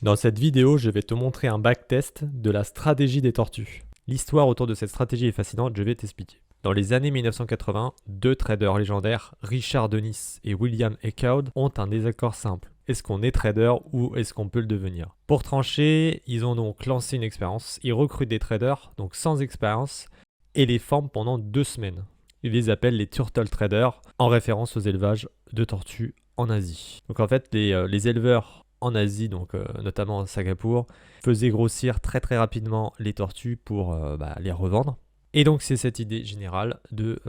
Dans cette vidéo, je vais te montrer un backtest de la stratégie des tortues. L'histoire autour de cette stratégie est fascinante, je vais t'expliquer. Dans les années 1980, deux traders légendaires, Richard Dennis et William Eckhout, ont un désaccord simple. Est-ce qu'on est trader ou est-ce qu'on peut le devenir? Pour trancher, ils ont donc lancé une expérience. Ils recrutent des traders, donc sans expérience, et les forment pendant 2 semaines. Ils les appellent les Turtle Traders, en référence aux élevages de tortues en Asie. Donc en fait, les éleveurs en Asie, donc notamment à Singapour, faisaient grossir très très rapidement les tortues pour les revendre. Et donc c'est cette idée générale de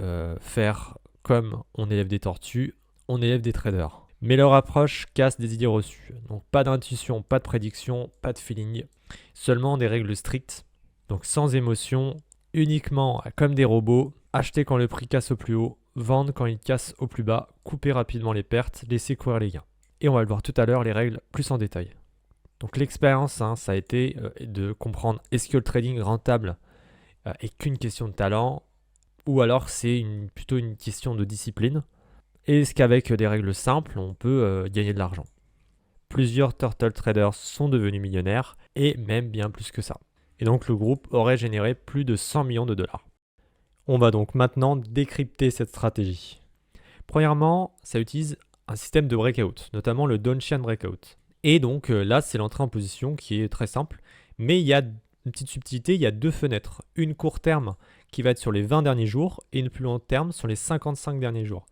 faire comme on élève des tortues, on élève des traders. Mais leur approche casse des idées reçues. Donc pas d'intuition, pas de prédiction, pas de feeling, seulement des règles strictes. Donc sans émotion, uniquement comme des robots, acheter quand le prix casse au plus haut, vendre quand il casse au plus bas, couper rapidement les pertes, laisser courir les gains. Et on va le voir tout à l'heure, les règles plus en détail. Donc l'expérience, ça a été de comprendre est-ce que le trading rentable est qu'une question de talent ou alors c'est plutôt une question de discipline. Et est-ce qu'avec des règles simples, on peut gagner de l'argent? Plusieurs turtle traders sont devenus millionnaires et même bien plus que ça. Et donc le groupe aurait généré plus de 100 millions de dollars. On va donc maintenant décrypter cette stratégie. Premièrement, ça utilise un système de breakout, notamment le Donchian breakout. Et donc là, c'est l'entrée en position qui est très simple, mais il y a une petite subtilité, il y a 2 fenêtres. Une court terme qui va être sur les 20 derniers jours et une plus long terme sur les 55 derniers jours.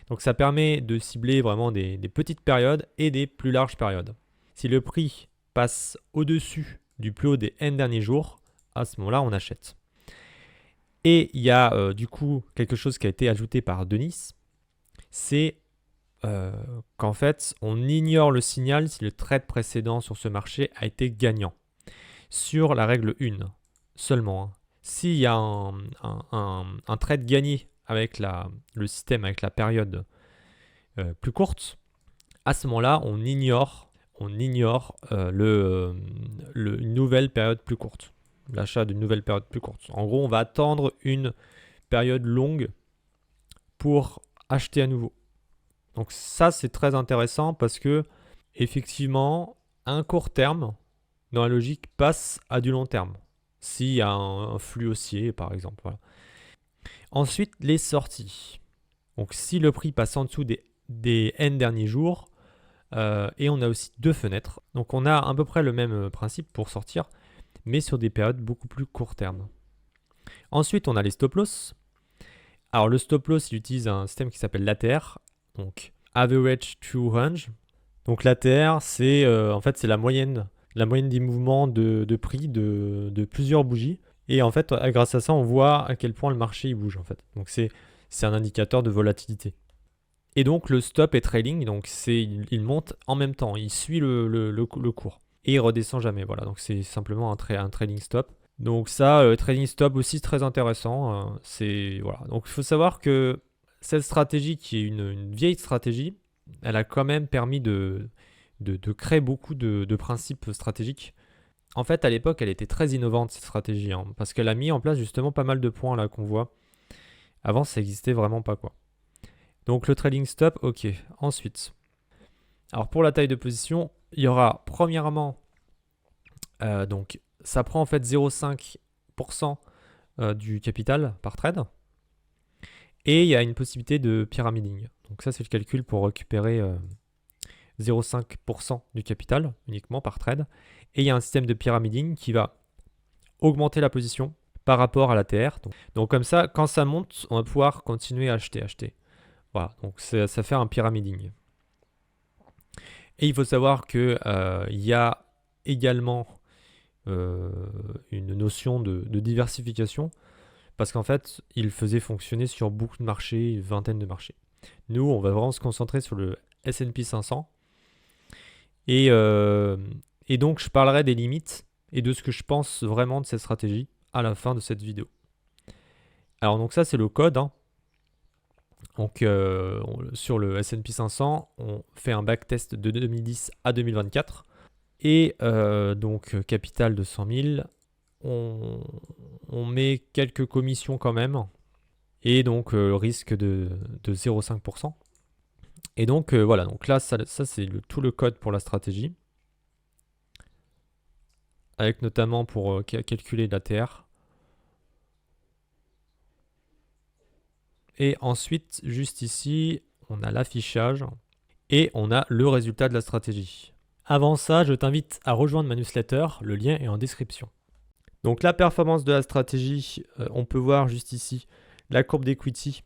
Donc ça permet de cibler vraiment des petites périodes et des plus larges périodes. Si le prix passe au-dessus du plus haut des N derniers jours, à ce moment-là, on achète. Et il y a du coup quelque chose qui a été ajouté par Denis, c'est qu'en fait, on ignore le signal si le trade précédent sur ce marché a été gagnant. Sur la règle 1 seulement, s'il y a un trade gagné avec le système, avec la période plus courte, à ce moment-là, on ignore une nouvelle période plus courte, l'achat d'une nouvelle période plus courte. En gros, on va attendre une période longue pour acheter à nouveau. Donc ça, c'est très intéressant parce que effectivement, un court terme, dans la logique, passe à du long terme. S'il y a un flux haussier, par exemple. Voilà. Ensuite, les sorties. Donc si le prix passe en dessous des N derniers jours, et on a aussi 2 fenêtres. Donc on a à peu près le même principe pour sortir, mais sur des périodes beaucoup plus court terme. Ensuite, on a les stop loss. Alors le stop loss, il utilise un système qui s'appelle l'ATR, donc Average True Range. Donc l'ATR, c'est en fait c'est la moyenne des mouvements de prix de plusieurs bougies. Et en fait, grâce à ça, on voit à quel point le marché il bouge en fait. Donc c'est un indicateur de volatilité. Et donc le stop est trailing, donc il monte en même temps, il suit le cours. Et il redescend jamais, voilà. Donc c'est simplement un trailing stop. Donc ça, trading stop aussi très intéressant. Voilà. Donc il faut savoir que cette stratégie, qui est une vieille stratégie, elle a quand même permis de créer beaucoup de principes stratégiques. En fait, à l'époque, elle était très innovante cette stratégie, parce qu'elle a mis en place justement pas mal de points là qu'on voit. Avant, ça n'existait vraiment pas quoi. Donc le trading stop, ok. Ensuite, alors pour la taille de position, il y aura premièrement donc ça prend en fait 0,5% du capital par trade. Et il y a une possibilité de pyramiding. Donc ça, c'est le calcul pour récupérer 0,5% du capital uniquement par trade. Et il y a un système de pyramiding qui va augmenter la position par rapport à la TR. Donc comme ça, quand ça monte, on va pouvoir continuer à acheter. Voilà, donc ça fait un pyramiding. Et il faut savoir qu'il y a également une notion de diversification, parce qu'en fait, il faisait fonctionner sur beaucoup de marchés, une vingtaine de marchés. Nous, on va vraiment se concentrer sur le S&P 500. Et donc, je parlerai des limites et de ce que je pense vraiment de cette stratégie à la fin de cette vidéo. Alors, donc ça, c'est le code. Donc, sur le S&P 500, on fait un backtest de 2010 à 2024. Et donc, capital de 100 000. On met quelques commissions quand même. Et donc, risque de 0,5%. Et donc, voilà. Donc là, ça c'est tout le code pour la stratégie. avec notamment pour calculer l'ATR. Et ensuite, juste ici, on a l'affichage et on a le résultat de la stratégie. Avant ça, je t'invite à rejoindre ma newsletter, le lien est en description. Donc la performance de la stratégie, on peut voir juste ici la courbe d'equity.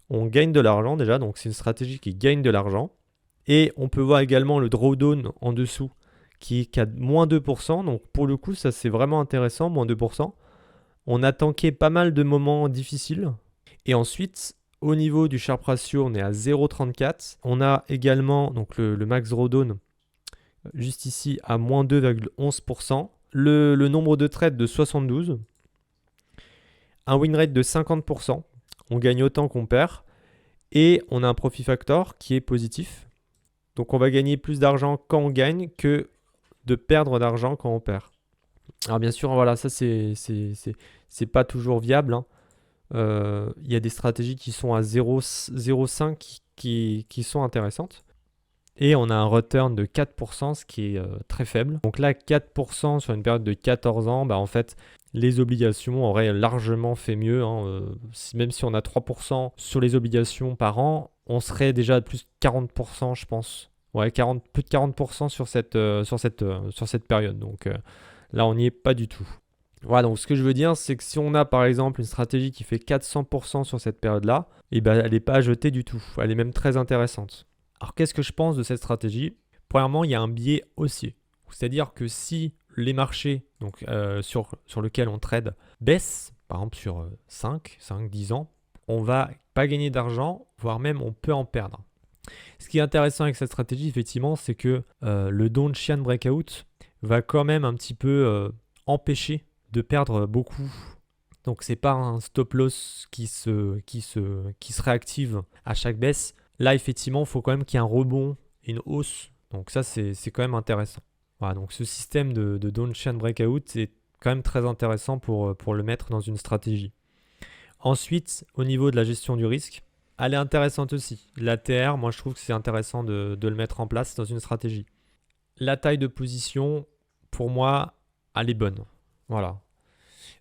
On gagne de l'argent déjà, donc c'est une stratégie qui gagne de l'argent. Et on peut voir également le drawdown en dessous qui est à moins 2%. Donc pour le coup, ça c'est vraiment intéressant, moins 2%. On a tanké pas mal de moments difficiles. Et ensuite, au niveau du Sharpe ratio, on est à 0,34. On a également donc le max drawdown juste ici à moins 2,11%. Le nombre de trades de 72. Un win rate de 50%. On gagne autant qu'on perd. Et on a un profit factor qui est positif. Donc on va gagner plus d'argent quand on gagne que de perdre d'argent quand on perd. Alors bien sûr, voilà, ça c'est pas toujours viable, hein. Y a des stratégies qui sont à 0,5 qui sont intéressantes. Et on a un return de 4%, ce qui est très faible. Donc là, 4% sur une période de 14 ans, bah en fait, les obligations auraient largement fait mieux, hein. Même si on a 3% sur les obligations par an, on serait déjà à plus de 40%, je pense. Ouais, plus de 40% sur cette période. Donc là, on n'y est pas du tout. Voilà, donc ce que je veux dire, c'est que si on a par exemple une stratégie qui fait 400% sur cette période-là, et ben, elle n'est pas à jeter du tout. Elle est même très intéressante. Alors qu'est-ce que je pense de cette stratégie? Premièrement, il y a un biais haussier. C'est-à-dire que si les marchés donc, sur lesquels on trade baissent, par exemple sur 5, 10 ans, on va pas gagner d'argent, voire même on peut en perdre. Ce qui est intéressant avec cette stratégie, effectivement, c'est que le Donchian Breakout va quand même un petit peu empêcher de perdre beaucoup. Donc c'est pas un stop loss qui se réactive à chaque baisse. Là, effectivement, il faut quand même qu'il y ait un rebond et une hausse. Donc ça, c'est quand même intéressant. Voilà, donc ce système de Donchian Breakout est quand même très intéressant pour le mettre dans une stratégie. Ensuite, au niveau de la gestion du risque, elle est intéressante aussi. L'ATR, moi je trouve que c'est intéressant de le mettre en place dans une stratégie. La taille de position, pour moi, elle est bonne. Voilà.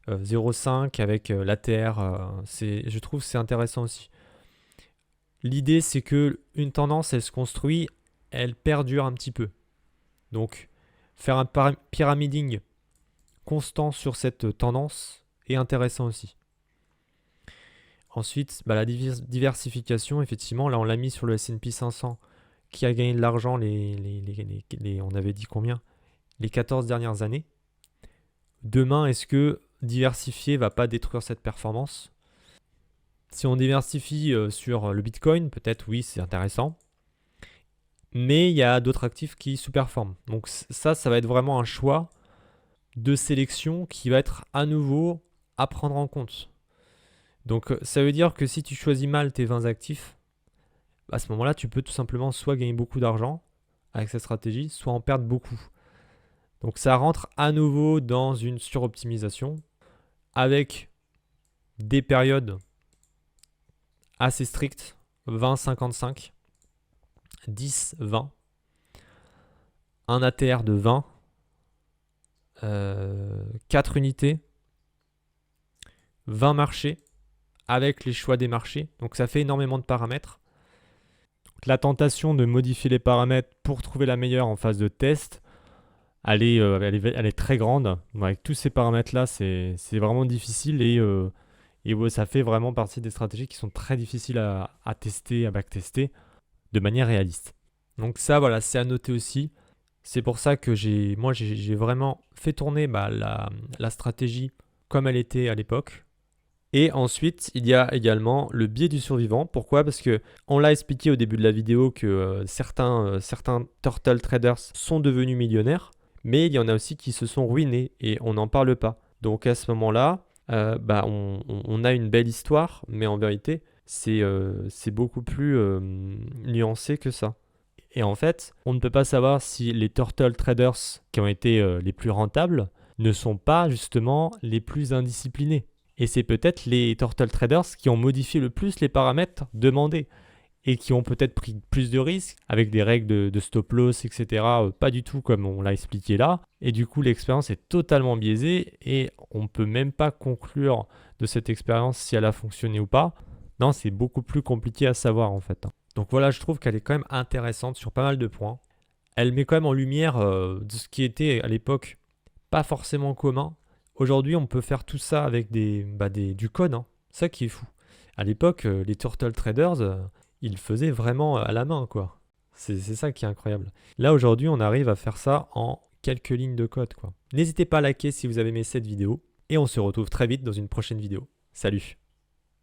0,5 avec l'ATR, je trouve que c'est intéressant aussi. L'idée, c'est que une tendance, elle se construit, elle perdure un petit peu. Donc, faire un pyramiding constant sur cette tendance est intéressant aussi. Ensuite, la diversification, effectivement, là on l'a mis sur le S&P 500 qui a gagné de l'argent on avait dit combien? Les 14 dernières années. Demain, est-ce que diversifier va pas détruire cette performance? Si on diversifie sur le Bitcoin, peut-être oui, c'est intéressant. Mais il y a d'autres actifs qui sous-performent. Donc ça va être vraiment un choix de sélection qui va être à nouveau à prendre en compte. Donc ça veut dire que si tu choisis mal tes 20 actifs, à ce moment-là, tu peux tout simplement soit gagner beaucoup d'argent avec cette stratégie, soit en perdre beaucoup. Donc ça rentre à nouveau dans une suroptimisation avec des périodes assez strictes, 20-55, 10-20, un ATR de 20, 4 unités, 20 marchés, avec les choix des marchés. Donc ça fait énormément de paramètres. Donc, la tentation de modifier les paramètres pour trouver la meilleure en phase de test, elle est très grande. Donc, avec tous ces paramètres-là, c'est vraiment difficile et ouais, ça fait vraiment partie des stratégies qui sont très difficiles à tester, à backtester de manière réaliste. Donc ça, voilà, c'est à noter aussi. C'est pour ça que j'ai vraiment fait tourner la stratégie comme elle était à l'époque. Et ensuite, il y a également le biais du survivant. Pourquoi? Parce que on l'a expliqué au début de la vidéo que certains turtle traders sont devenus millionnaires, mais il y en a aussi qui se sont ruinés et on n'en parle pas. Donc à ce moment-là, on a une belle histoire, mais en vérité, c'est beaucoup plus nuancé que ça. Et en fait, on ne peut pas savoir si les turtle traders qui ont été les plus rentables ne sont pas justement les plus indisciplinés. Et c'est peut-être les turtle traders qui ont modifié le plus les paramètres demandés. et qui ont peut-être pris plus de risques avec des règles de stop loss, etc. Pas du tout comme on l'a expliqué là. Et du coup, l'expérience est totalement biaisée et on ne peut même pas conclure de cette expérience si elle a fonctionné ou pas. Non, c'est beaucoup plus compliqué à savoir en fait. Donc voilà, je trouve qu'elle est quand même intéressante sur pas mal de points. Elle met quand même en lumière de ce qui était à l'époque pas forcément commun. Aujourd'hui, on peut faire tout ça avec du code. Hein. Ça qui est fou. À l'époque, les turtle traders, ils faisaient vraiment à la main, quoi. C'est ça qui est incroyable. Là, aujourd'hui, on arrive à faire ça en quelques lignes de code, quoi. N'hésitez pas à liker si vous avez aimé cette vidéo. Et on se retrouve très vite dans une prochaine vidéo. Salut!